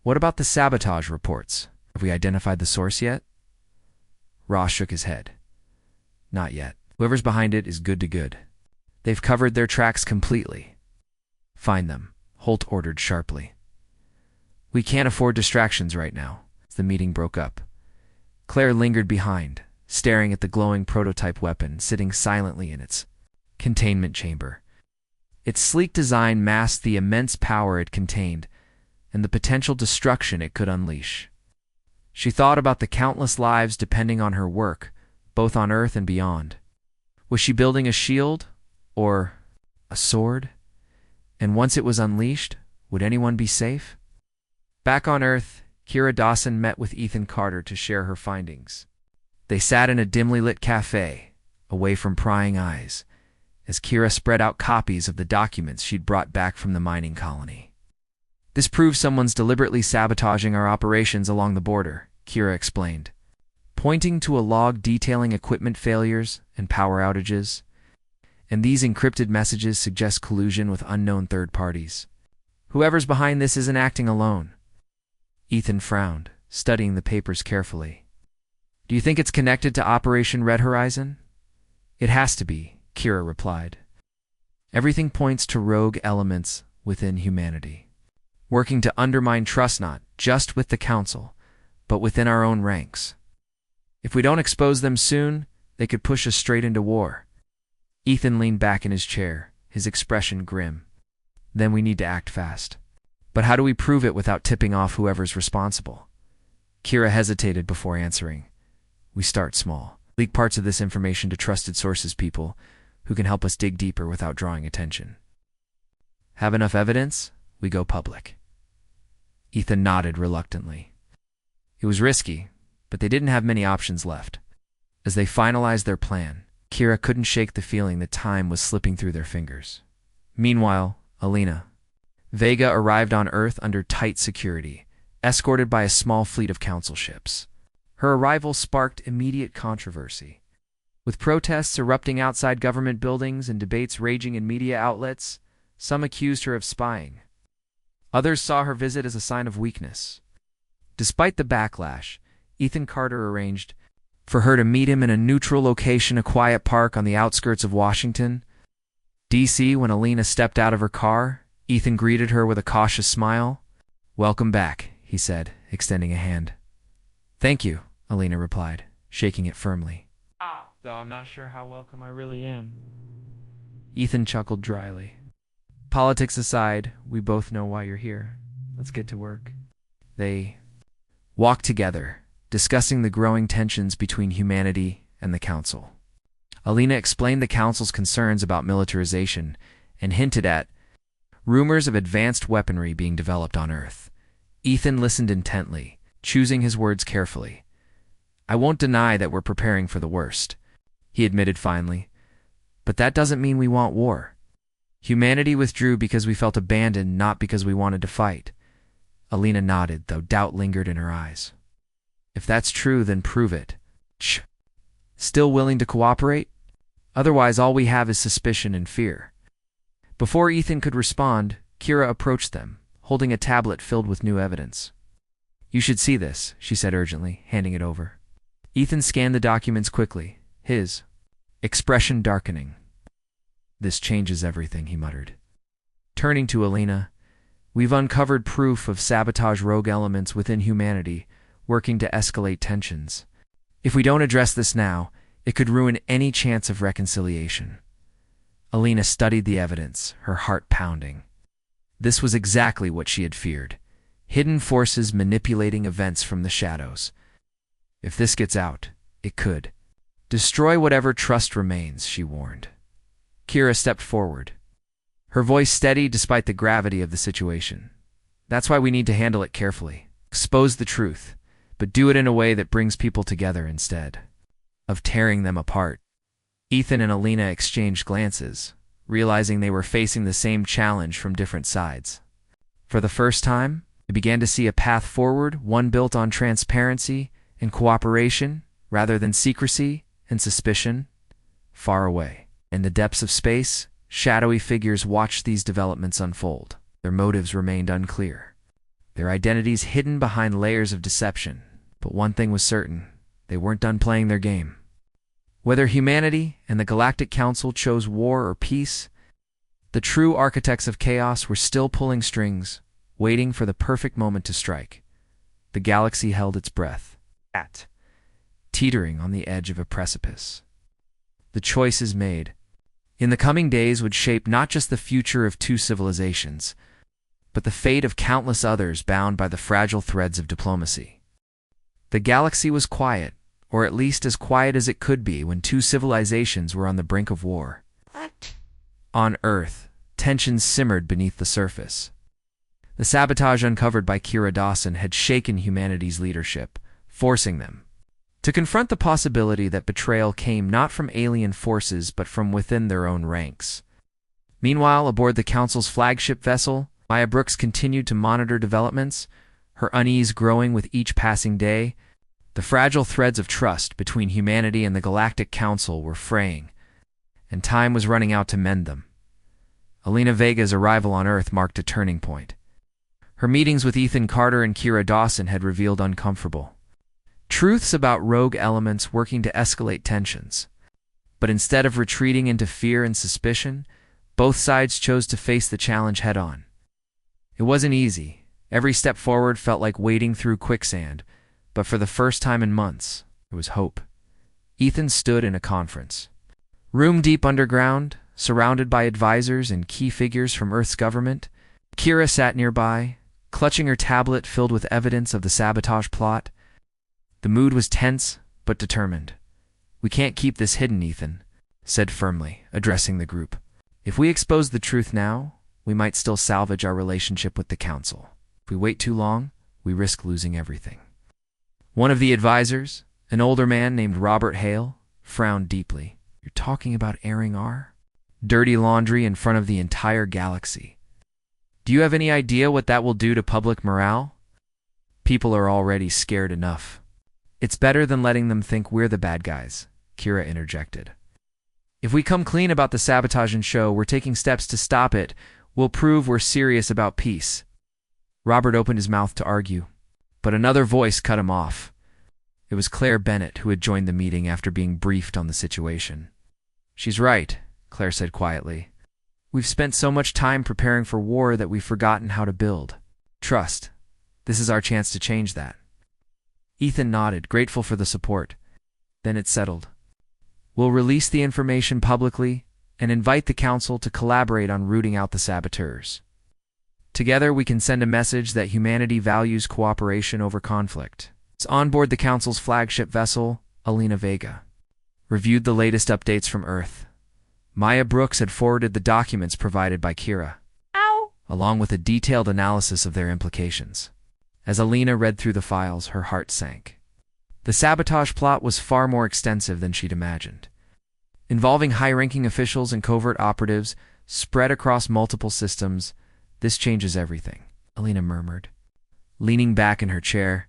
what about the sabotage reports? Have we identified the source yet? Ross shook his head. Not yet. Whoever's behind it is good to good. They've covered their tracks completely. Find them, Holt ordered sharply. We can't afford distractions right now. The meeting broke up. Claire lingered behind, staring at the glowing prototype weapon sitting silently in its containment chamber. Its sleek design masked the immense power it contained and the potential destruction it could unleash. She thought about the countless lives depending on her work, both on Earth and beyond. Was she building a shield or a sword? And once it was unleashed, would anyone be safe? Back on Earth, Kira Dawson met with Ethan Carter to share her findings. They sat in a dimly lit cafe, away from prying eyes, as Kira spread out copies of the documents she'd brought back from the mining colony. This proves someone's deliberately sabotaging our operations along the border, Kira explained, pointing to a log detailing equipment failures and power outages. And these encrypted messages suggest collusion with unknown third parties. Whoever's behind this isn't acting alone. Ethan frowned, studying the papers carefully. Do you think it's connected to Operation Red Horizon? It has to be, Kira replied. Everything points to rogue elements within humanity, working to undermine trust not just with the Council, but within our own ranks. If we don't expose them soon, they could push us straight into war. Ethan leaned back in his chair, his expression grim. Then we need to act fast. But how do we prove it without tipping off whoever's responsible? Kira hesitated before answering. We start small. Leak parts of this information to trusted sources, people who can help us dig deeper without drawing attention. Have enough evidence? We go public. Ethan nodded reluctantly. It was risky, but they didn't have many options left. As they finalized their plan, Kira couldn't shake the feeling that time was slipping through their fingers. Meanwhile, Alina. Vega arrived on Earth under tight security, escorted by a small fleet of council ships. Her arrival sparked immediate controversy. With protests erupting outside government buildings and debates raging in media outlets, some accused her of spying. Others saw her visit as a sign of weakness. Despite the backlash, Ethan Carter arranged for her to meet him in a neutral location, a quiet park on the outskirts of Washington, D.C. When Alina stepped out of her car, Ethan greeted her with a cautious smile. Welcome back, he said, extending a hand. Thank you, Alina replied, shaking it firmly. Though I'm not sure how welcome I really am. Ethan chuckled dryly. Politics aside, we both know why you're here. Let's get to work. They walked together, discussing the growing tensions between humanity and the Council. Alina explained the Council's concerns about militarization and hinted at rumors of advanced weaponry being developed on Earth. Ethan listened intently, choosing his words carefully. I won't deny that we're preparing for the worst, he admitted finally. But that doesn't mean we want war. Humanity withdrew because we felt abandoned, not because we wanted to fight. Alina nodded, though doubt lingered in her eyes. If that's true, then prove it. Shh. Still willing to cooperate? Otherwise, all we have is suspicion and fear. Before Ethan could respond, Kira approached them, holding a tablet filled with new evidence. You should see this, she said urgently, handing it over. Ethan scanned the documents quickly, his expression darkening. This changes everything, he muttered. Turning to Alina, we've uncovered proof of sabotage rogue elements within humanity, working to escalate tensions. If we don't address this now, it could ruin any chance of reconciliation. Alina studied the evidence, her heart pounding. This was exactly what she had feared. Hidden forces manipulating events from the shadows. If this gets out, it could destroy whatever trust remains, she warned. Kira stepped forward, her voice steady despite the gravity of the situation. That's why we need to handle it carefully. Expose the truth, but do it in a way that brings people together instead of tearing them apart. Ethan and Alina exchanged glances, realizing they were facing the same challenge from different sides. For the first time, they began to see a path forward, one built on transparency and cooperation rather than secrecy and suspicion. Far away, in the depths of space, shadowy figures watched these developments unfold. Their motives remained unclear, their identities hidden behind layers of deception. But one thing was certain, they weren't done playing their game. Whether humanity and the Galactic Council chose war or peace, the true architects of chaos were still pulling strings, waiting for the perfect moment to strike. The galaxy held its breath, teetering on the edge of a precipice. The choices made in the coming days would shape not just the future of two civilizations, but the fate of countless others bound by the fragile threads of diplomacy. The galaxy was quiet, or at least as quiet as it could be when two civilizations were on the brink of war. On Earth, tensions simmered beneath the surface. The sabotage uncovered by Kira Dawson had shaken humanity's leadership, forcing them to confront the possibility that betrayal came not from alien forces but from within their own ranks. Meanwhile, aboard the Council's flagship vessel, Maya Brooks continued to monitor developments, her unease growing with each passing day. The fragile threads of trust between humanity and the Galactic Council were fraying, and time was running out to mend them. Alina Vega's arrival on Earth marked a turning point. Her meetings with Ethan Carter and Kira Dawson had revealed uncomfortable truths about rogue elements working to escalate tensions. But instead of retreating into fear and suspicion, both sides chose to face the challenge head-on. It wasn't easy. Every step forward felt like wading through quicksand, but for the first time in months, there was hope. Ethan stood in a conference room deep underground, surrounded by advisors and key figures from Earth's government. Kira sat nearby, clutching her tablet filled with evidence of the sabotage plot. The mood was tense, but determined. "We can't keep this hidden," Ethan said firmly, addressing the group. "If we expose the truth now, we might still salvage our relationship with the Council. If we wait too long, we risk losing everything." One of the advisors, an older man named Robert Hale, frowned deeply. "You're talking about airing our dirty laundry in front of the entire galaxy. Do you have any idea what that will do to public morale? People are already scared enough." "It's better than letting them think we're the bad guys," Kira interjected. "If we come clean about the sabotage and show we're taking steps to stop it, we'll prove we're serious about peace." Robert opened his mouth to argue, but another voice cut him off. It was Claire Bennett, who had joined the meeting after being briefed on the situation. "She's right," Claire said quietly. "We've spent so much time preparing for war that we've forgotten how to build trust. This is our chance to change that." Ethan nodded, grateful for the support. Then it settled. "We'll release the information publicly and invite the Council to collaborate on rooting out the saboteurs. Together, we can send a message that humanity values cooperation over conflict." It's on board the Council's flagship vessel, Alina Vega reviewed the latest updates from Earth. Maya Brooks had forwarded the documents provided by Kira, along with a detailed analysis of their implications. As Alina read through the files, her heart sank. The sabotage plot was far more extensive than she'd imagined, involving high-ranking officials and covert operatives spread across multiple systems. "This changes everything," Alina murmured. Leaning back in her chair,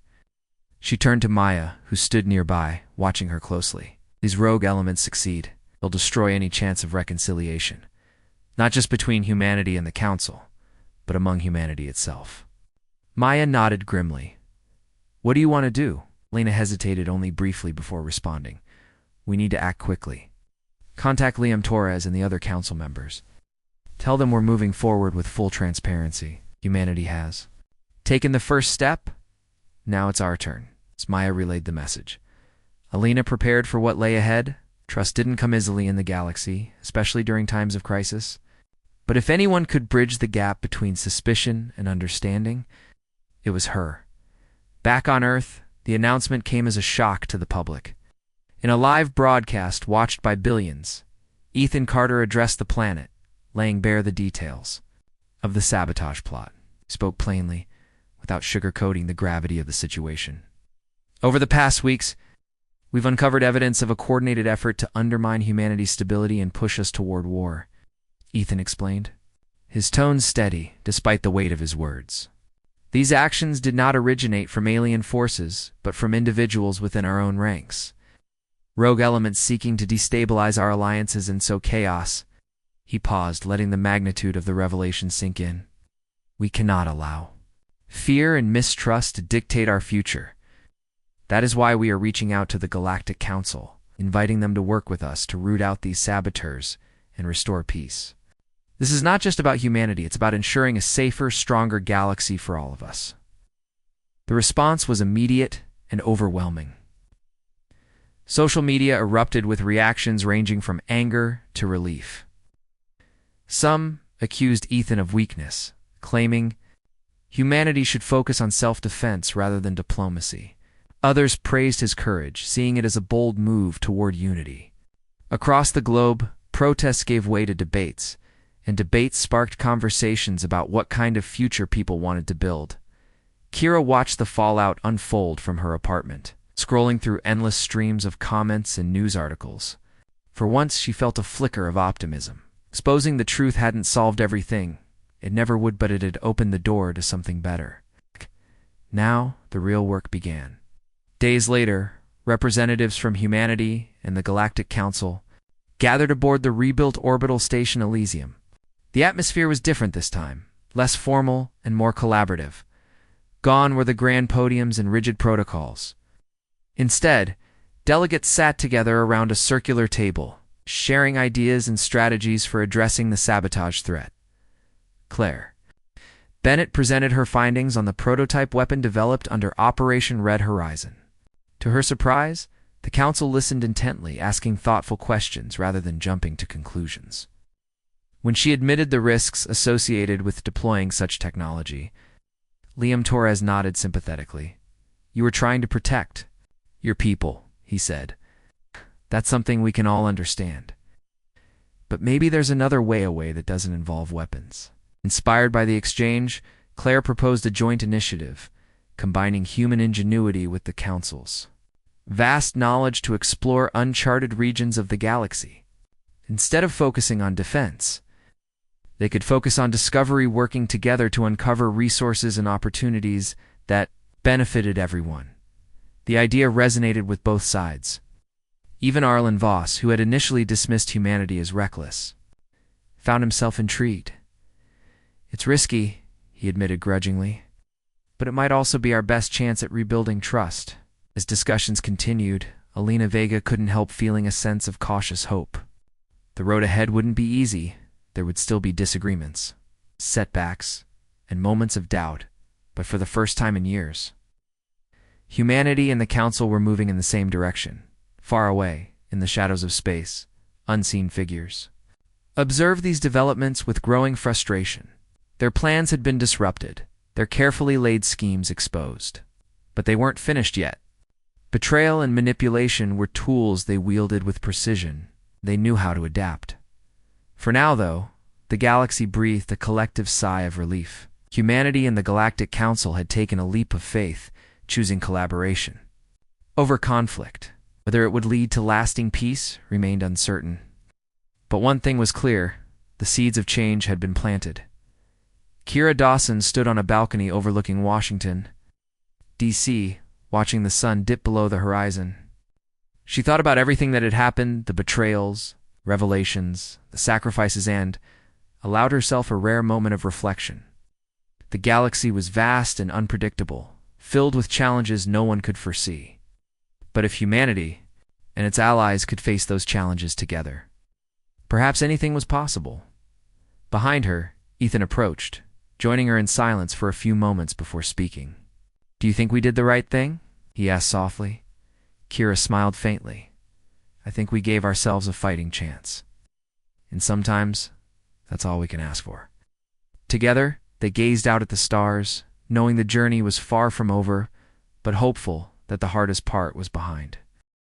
she turned to Maya, who stood nearby, watching her closely. "These rogue elements succeed. They'll destroy any chance of reconciliation, not just between humanity and the Council, but among humanity itself." Maya nodded grimly. "What do you want to do?" Lena hesitated only briefly before responding. "We need to act quickly. Contact Liam Torres and the other Council members. Tell them we're moving forward with full transparency. Humanity has taken the first step. Now it's our turn." As Maya relayed the message, Alina prepared for what lay ahead, Trust didn't come easily in the galaxy, especially during times of crisis. But if anyone could bridge the gap between suspicion and understanding, it was her. Back on Earth, the announcement came as a shock to the public. In a live broadcast watched by billions, Ethan Carter addressed the planet, laying bare the details of the sabotage plot. He spoke plainly, without sugarcoating the gravity of the situation. Over the past weeks, we've uncovered evidence of a coordinated effort to undermine humanity's stability and push us toward war, Ethan explained, his tone steady despite the weight of his words. These actions did not originate from alien forces, but from individuals within our own ranks. Rogue elements seeking to destabilize our alliances and sow chaos. He paused, letting the magnitude of the revelation sink in. We cannot allow fear and mistrust to dictate our future. That is why we are reaching out to the Galactic Council, inviting them to work with us to root out these saboteurs and restore peace. This is not just about humanity, it's about ensuring a safer, stronger galaxy for all of us. The response was immediate and overwhelming. Social media erupted with reactions ranging from anger to relief. Some accused Ethan of weakness, claiming humanity should focus on self-defense rather than diplomacy. Others praised his courage, seeing it as a bold move toward unity. Across the globe, protests gave way to debates, and debates sparked conversations about what kind of future people wanted to build. Kira watched the fallout unfold from her apartment, scrolling through endless streams of comments and news articles. For once, she felt a flicker of optimism. Exposing the truth hadn't solved everything. It never would, but it had opened the door to something better. Now, the real work began. Days later, representatives from humanity and the Galactic Council gathered aboard the rebuilt orbital station Elysium. The atmosphere was different this time, less formal and more collaborative. Gone were the grand podiums and rigid protocols. Instead, delegates sat together around a circular table, sharing ideas and strategies for addressing the sabotage threat. Claire Bennett presented her findings on the prototype weapon developed under Operation Red Horizon. To her surprise, the council listened intently, asking thoughtful questions rather than jumping to conclusions. When she admitted the risks associated with deploying such technology, Liam Torres nodded sympathetically. You were trying to protect your people, he said. That's something we can all understand. But maybe there's another way that doesn't involve weapons. Inspired by the exchange, Claire proposed a joint initiative, combining human ingenuity with the Council's vast knowledge to explore uncharted regions of the galaxy. Instead of focusing on defense, they could focus on discovery, working together to uncover resources and opportunities that benefited everyone. The idea resonated with both sides. Even Arlen Voss, who had initially dismissed humanity as reckless, found himself intrigued. It's risky, he admitted grudgingly, but it might also be our best chance at rebuilding trust. As discussions continued, Alina Vega couldn't help feeling a sense of cautious hope. The road ahead wouldn't be easy. There would still be disagreements, setbacks, and moments of doubt, but for the first time in years, humanity and the Council were moving in the same direction. Far away, in the shadows of space, unseen figures observed these developments with growing frustration. Their plans had been disrupted, their carefully laid schemes exposed. But they weren't finished yet. Betrayal and manipulation were tools they wielded with precision. They knew how to adapt. For now, though, the galaxy breathed a collective sigh of relief. Humanity and the Galactic Council had taken a leap of faith, choosing collaboration over conflict. Whether it would lead to lasting peace remained uncertain. But one thing was clear: the seeds of change had been planted. Kira Dawson stood on a balcony overlooking Washington, D.C., watching the sun dip below the horizon. She thought about everything that had happened, the betrayals, revelations, the sacrifices, and allowed herself a rare moment of reflection. The galaxy was vast and unpredictable, filled with challenges no one could foresee. But if humanity and its allies could face those challenges together, perhaps anything was possible. Behind her, Ethan approached, joining her in silence for a few moments before speaking. "Do you think we did the right thing?" he asked softly. Kira smiled faintly. I think we gave ourselves a fighting chance. And sometimes, that's all we can ask for. Together, they gazed out at the stars, knowing the journey was far from over, but hopeful that the hardest part was behind.